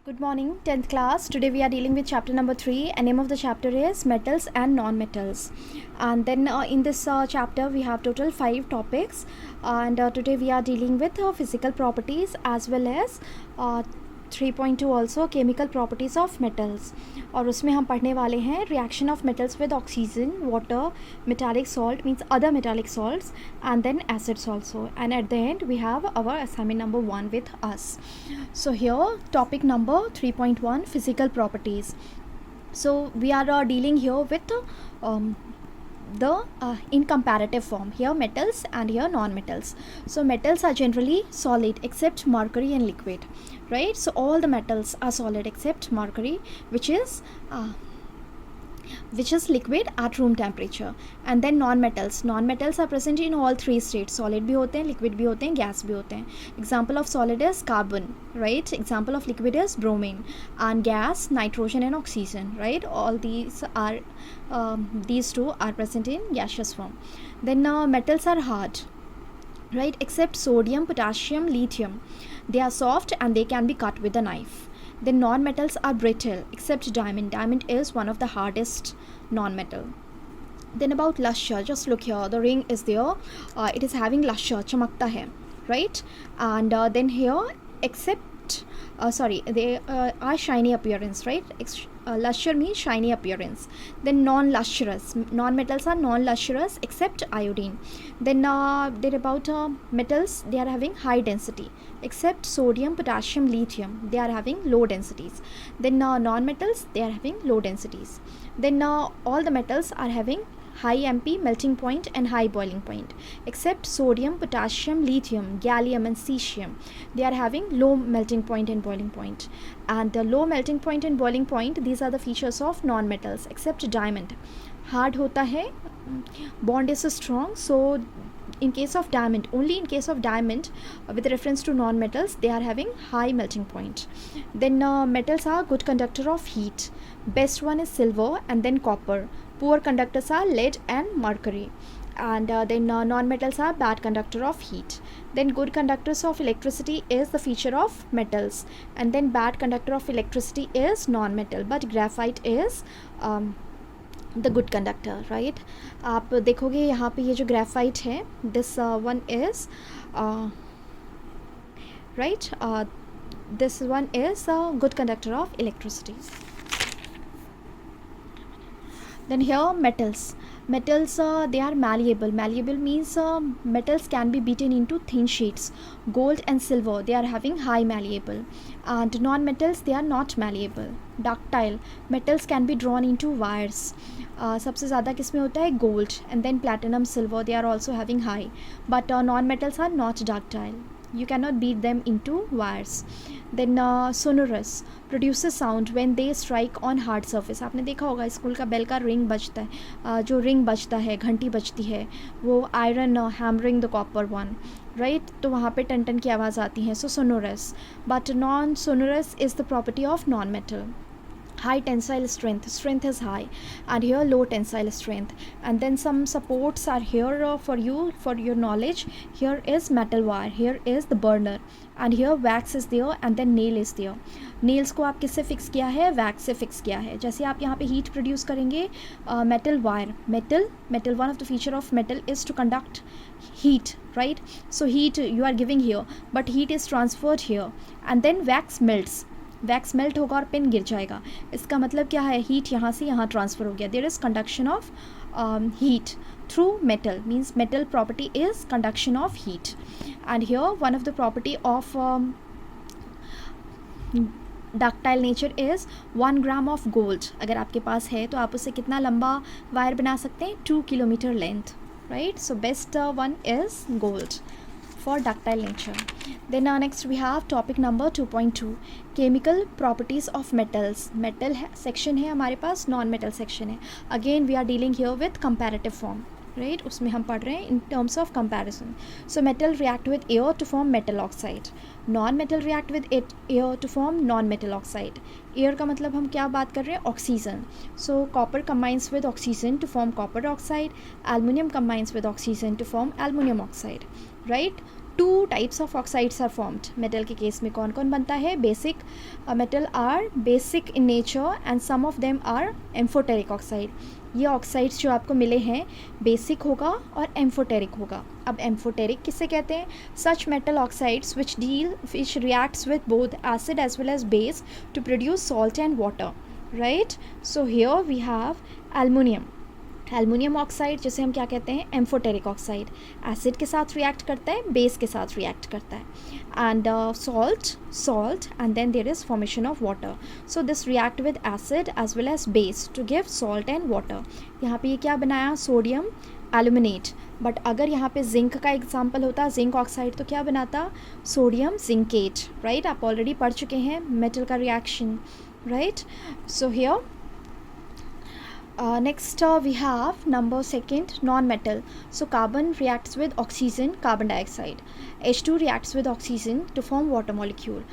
Good morning, 10th class. Today we are dealing with chapter number 3, and name of the chapter is metals and non-metals. And then in this chapter we have total 5 topics, and today we are dealing with physical properties as well as 3.2 also chemical properties of metals. और उसमें हम पढ़ने वाले हैं reaction of metals with oxygen, water, metallic salt means other metallic salts, and then acids also. And at the end we have our assignment number 1 with us. So here topic number 3.1 physical properties. So we are dealing here with in comparative form, here metals and here non-metals. So metals are generally solid except mercury and liquid, right? So all the metals are solid except mercury, which is liquid at room temperature. And then non-metals are present in all 3 states. Solid भी होते हैं, liquid भी होते हैं, gas भी होते हैं. Example of solid is carbon, right? Example of liquid is bromine, and gas nitrogen and oxygen, right? All these are these two are present in gaseous form. Then metals are hard, right? Except sodium, potassium, lithium. They are soft and they can be cut with a knife. Then non-metals are brittle except diamond. Diamond is one of the hardest non-metal. Then about lustre, just look here, the ring is there, it is having lustre, chamakta hai, right? And then here except they are shiny appearance, right? Lustre means shiny appearance. Then non-lustrous, non-metals are non-lustrous except iodine. Then they're about metals, they are having high density except sodium, potassium, lithium, they are having low densities. Then non-metals, they are having low densities. Then all the metals are having high MP melting point and high boiling point except sodium, potassium, lithium, gallium and cesium. They are having low melting point and boiling point. And the low melting point and boiling point, these are the features of non-metals except diamond. Hard hota hai, bond is strong, so in case of diamond, only in case of diamond with reference to non-metals, they are having high melting point. Then metals are good conductor of heat. Best one is silver and then copper. Poor conductors are lead and mercury. And then non-metals are bad conductor of heat. Then good conductors of electricity is the feature of metals, and then bad conductor of electricity is non-metal, but graphite is the good conductor, right? आप देखोगे यहाँ पे ये जो graphite है, this one is right, this one is a good conductor of electricity. Then here metals, they are malleable. Malleable means metals can be beaten into thin sheets. Gold and silver, they are having high malleable. And non-metals, they are not malleable. Ductile, metals can be drawn into wires. सबसे ज़्यादा किस में होता है, gold, and then platinum, silver, they are also having high. But non-metals are not ductile. You cannot beat them into wires. Then sonorous, produces sound when they strike on hard surface. आपने देखा होगा school का bell का ring बजता है, जो ring बजता है, घंटी बजती है, वो iron hammering the copper one, right? तो वहाँ पे टन टन की आवाज़ आती है. So sonorous. But non sonorous is the property of non metal. High tensile strength is high, and here low tensile strength. And then some supports are here for your knowledge. Here is metal wire, here is the burner, and here wax is there, and then nail is there. Nails को आप किससे fix किया है, wax से fix किया है. जैसे आप यहाँ पे हीट प्रोड्यूस करेंगे, metal wire, metal one of the feature of metal is to conduct heat, right? So heat you are giving here, but heat is transferred here, and then wax melts. Wax melt होगा और pin गिर जाएगा. इसका मतलब क्या है, heat यहाँ से यहाँ ट्रांसफ़र हो गया. There is conduction of heat through metal, means metal property is conduction of heat. And here one of the property of ductile nature is 1 gram of gold. अगर आपके पास है तो आप उससे कितना लंबा वायर बना सकते हैं, 2 kilometre length, right? So best one is gold for ductile nature. Then next we have topic number 2.2 chemical properties of metals. Metal section है हमारे पास, non metal section है. Again we are dealing here with comparative form, right? उसमें हम पढ़ रहे हैं in terms of comparison. So metal react with air to form metal oxide. Non-metal react with air to form non-metal oxide. Air का मतलब हम क्या बात कर रहे हैं, oxygen. So copper combines with oxygen to form copper oxide. Aluminium combines with oxygen to form aluminium oxide, right? Two types of oxides are formed. Metal के case में कौन कौन बनता है? Basic metal are basic in nature and some of them are amphoteric oxide. ये oxides जो आपको मिले हैं बेसिक होगा और एम्फोटेरिक होगा. अब एम्फोटेरिक किसे कहते हैं? Such metal oxides which reacts with both acid as well as base to produce salt and water, right. So here we have aluminium. Aluminium oxide जिसे हम क्या कहते हैं? Amphoteric oxide. एसिड के साथ रिएक्ट करता है, बेस के साथ रिएक्ट करता है. And salt and then there is formation of water. So this react with acid as well as base to give salt and water. यहाँ पे ये क्या बनाया? Sodium aluminate. बट अगर यहाँ पे जिंक का एग्जाम्पल होता, जिंक ऑक्साइड, तो क्या बनाता? Sodium zincate, right. आप ऑलरेडी पढ़ चुके हैं मेटल का reaction, right. So here next we have number second, non-metal. So carbon reacts with oxygen, carbon dioxide. H2 reacts with oxygen to form water molecule.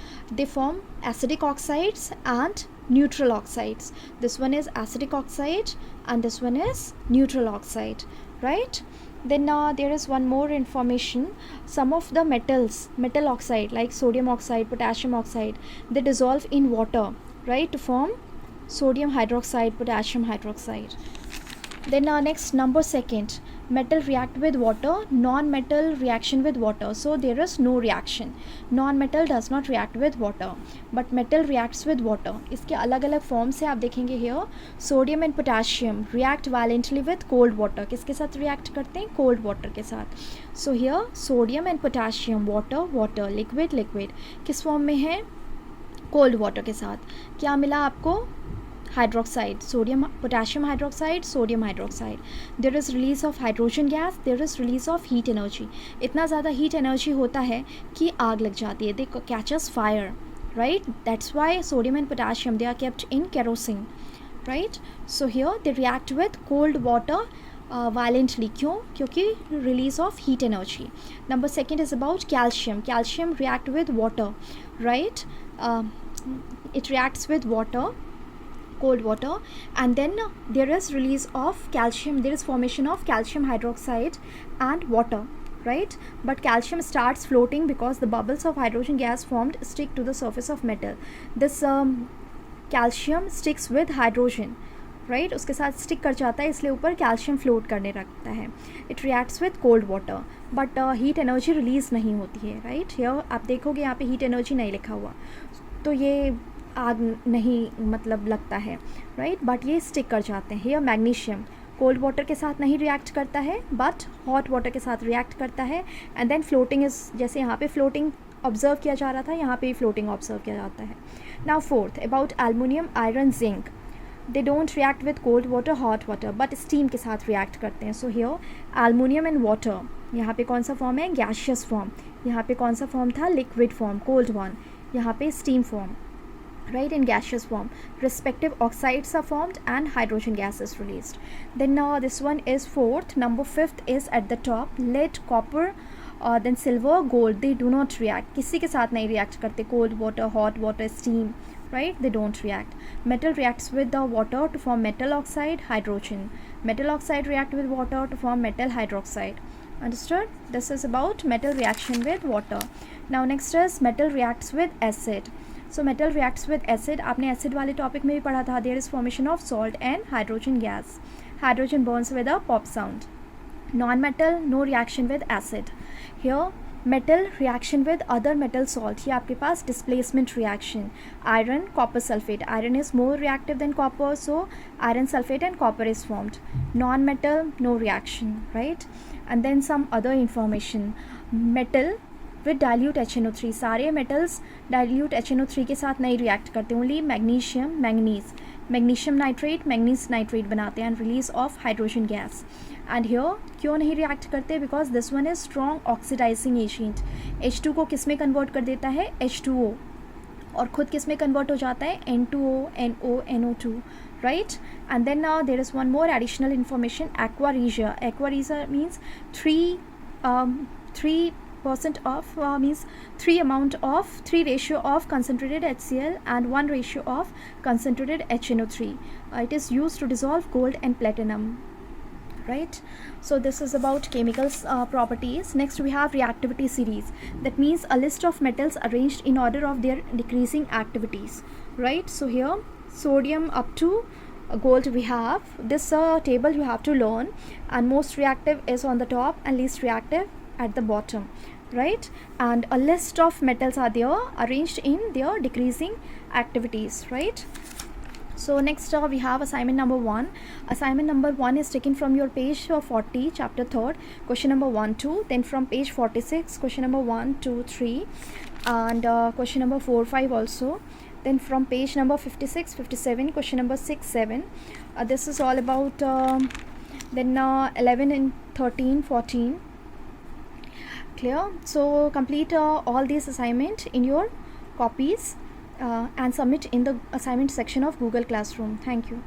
They form acidic oxides and neutral oxides. This one is acidic oxide and this one is neutral oxide, right. Then there is one more information. Some of the metal oxide like sodium oxide, potassium oxide, they dissolve in water, right, to form sodium hydroxide, potassium hydroxide. Then next, number second, metal react with water, non-metal reaction with water. So there is no reaction. Non-metal does not react with water, but metal reacts with water. इसके अलग अलग form से आप देखेंगे here. Sodium and potassium react violently with cold water. किसके साथ react करते हैं? cold water के साथ. So here sodium and potassium, water, liquid किस फॉर्म में है? कोल्ड वाटर के साथ. क्या मिला आपको? Hydroxide, sodium potassium hydroxide, sodium hydroxide. There is release of hydrogen gas, there is release of heat energy. इतना ज़्यादा हीट एनर्जी होता है कि आग लग जाती है. They catches fire, right. That's why sodium and potassium they are kept in kerosene, right. So here they react with cold water violently. क्यों? क्योंकि release of heat energy. Number second is about calcium. Calcium react with water, right. It reacts with water, cold water, and then there is release of calcium. There is formation of calcium hydroxide and water, right. But calcium starts floating because the bubbles of hydrogen gas formed stick to the surface of metal. This calcium sticks with hydrogen, right. उसके साथ stick कर जाता है, इसलिए ऊपर calcium float करने लगता है. It reacts with cold water, but heat energy release नहीं होती है, राइट. हियर आप देखोगे यहाँ पे हीट एनर्जी नहीं लिखा हुआ, तो ये आग नहीं मतलब लगता है, राइट. बट ये स्टिक कर जाते हैं. हियर मैग्नीशियम कोल्ड वाटर के साथ नहीं रिएक्ट करता है, बट हॉट वाटर के साथ रिएक्ट करता है. एंड देन फ्लोटिंग इज, जैसे यहाँ पे फ्लोटिंग ऑब्जर्व किया जा रहा था, यहाँ पे फ्लोटिंग ऑब्जर्व किया जाता है. Now fourth about aluminium, iron, zinc. They don't react with cold water, hot water, but steam के साथ रिएक्ट करते हैं. So here aluminium and water, यहाँ पे कौन सा फॉर्म है? Gaseous form. यहाँ पे कौन सा फॉर्म था? Liquid form, cold one. यहाँ पे steam form, right, in gaseous form. Respective oxides are formed and hydrogen gas is released. Then this one is fourth. Number fifth is at the top, lead, copper, then silver, gold. They do not react. किसी के साथ नहीं react करते. cold water, hot water, steam, right, they don't react. Metal reacts with the water to form metal oxide, hydrogen. Metal oxide react with water to form metal hydroxide. Understood? This is about metal reaction with water. Now next is metal reacts with acid. So metal reacts with acid. आपने acid वाले topic में भी पढ़ा था. There is formation of salt and hydrogen gas. Hydrogen burns with a pop sound. Non-metal, no reaction with acid. Here metal reaction with other metal salt. ये आपके पास displacement reaction. Iron, copper sulfate. Iron is more reactive than copper, so iron sulfate and copper is formed. Non-metal, no reaction, right? And then some other information. Metal with dilute HNO3. सारे metals dilute HNO3 के साथ नहीं react करते. Only magnesium, manganese, magnesium nitrate, manganese nitrate बनाते हैं and release of hydrogen gas. And here क्यों नहीं react करते? Because this one is strong oxidizing agent. H2 को किस में कन्वर्ट कर देता है? H2O. और खुद किस में कन्वर्ट हो जाता है? N2O, NO, NO2, right. And then there is one more additional information, aqua regia. Aqua regia means 3% of means 3 ratio of concentrated HCl and 1 ratio of concentrated HNO3. It is used to dissolve gold and platinum, right? So this is about chemicals properties. Next we have reactivity series. That means a list of metals arranged in order of their decreasing activities, right? So here sodium up to gold we have. This table you have to learn, and most reactive is on the top and least reactive at the bottom, right? And a list of metals are there arranged in their decreasing activities, right? So next we have assignment number 1. Assignment number 1 is taken from your page 40, chapter 3rd, question number 1, 2. Then from page 46, question number 1, 2, 3, and question number 4, 5 also. Then from page number 56, 57, question number 6, 7. This is all about then 11 and 13, 14. Clear? So complete all these assignment in your copies and submit in the assignment section of Google Classroom. Thank you.